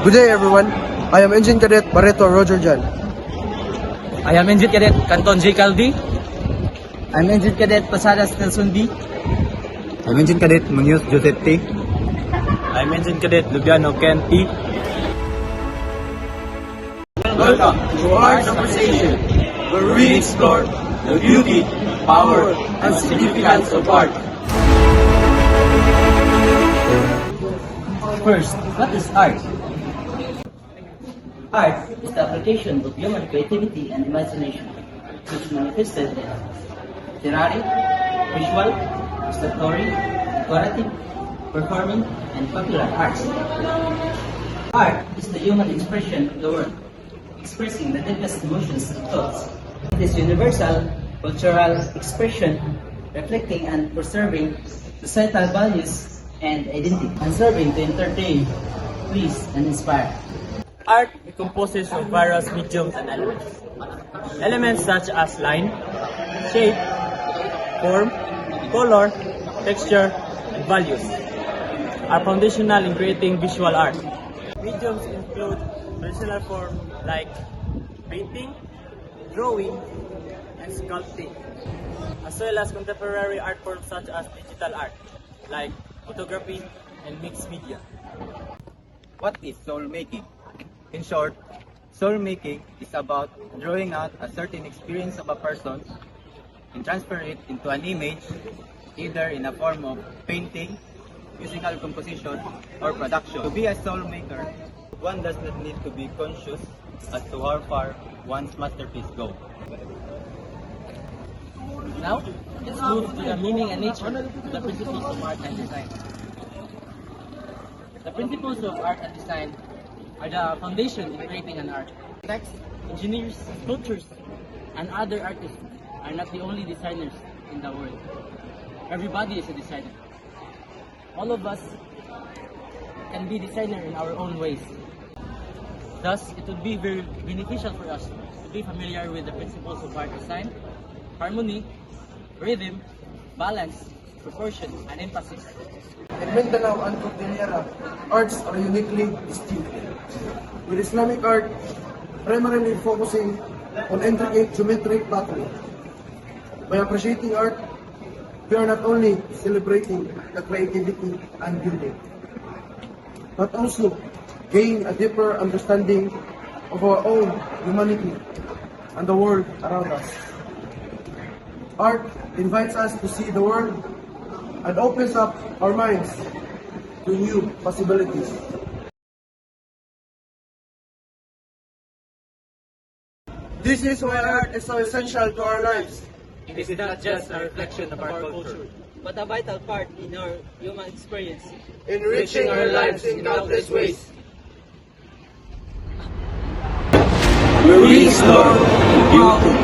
Good day everyone. I am Engine Cadet Barreto Roger Jan. I am Engine Cadet Canton J. Caldi. I'm Engine Cadet Pasadas Nelson B. I'm Engine Cadet Munoz Joseph T. I'm Engine Cadet Lubiano Ken T. Welcome to our conversation, where we explore the beauty, power, and significance of art. First, what is art? Art is the application of human creativity and imagination, which manifested in literary, visual, statutory, decorative, performing, and popular arts. Art is the human expression of the world, expressing the deepest emotions and thoughts. It is universal cultural expression, reflecting and preserving societal values and identity, and serving to entertain, please, and inspire. Art composes of various mediums and elements. Elements such as line, shape, form, color, texture, and values are foundational in creating visual art. Mediums include traditional form like painting, drawing, and sculpting, as well as contemporary art forms such as digital art, like photography and mixed media. What is soul making? In short, soul making is about drawing out a certain experience of a person and transfer it into an image, either in a form of painting, musical composition, or production. To be a soul maker, one does not need to be conscious as to how far one's masterpiece goes. Now, let's move to the meaning and nature of the principles of art and design. The principles of art and design are the foundation in creating an art. Architects, engineers, sculptors, and other artists are not the only designers in the world. Everybody is a designer. All of us can be designer in our own ways. Thus, it would be very beneficial for us to be familiar with the principles of art design, harmony, rhythm, balance, proportion, and emphasis. In Mindanao and Cordillera, arts are uniquely distinct, with Islamic art primarily focusing on intricate geometric pattern. By appreciating art, we are not only celebrating the creativity and beauty, but also gain a deeper understanding of our own humanity and the world around us. Art invites us to see the world and opens up our minds to new possibilities. This is why art is so essential to our lives. It is not just a reflection of our culture, But a vital part in our human experience. Enriching our lives in countless ways. Where we explore beauty.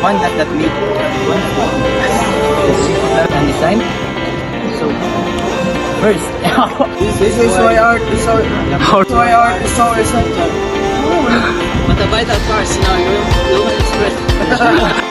One does not need one and design. So, first, This is why art is so essential. But a vital part in our human expression.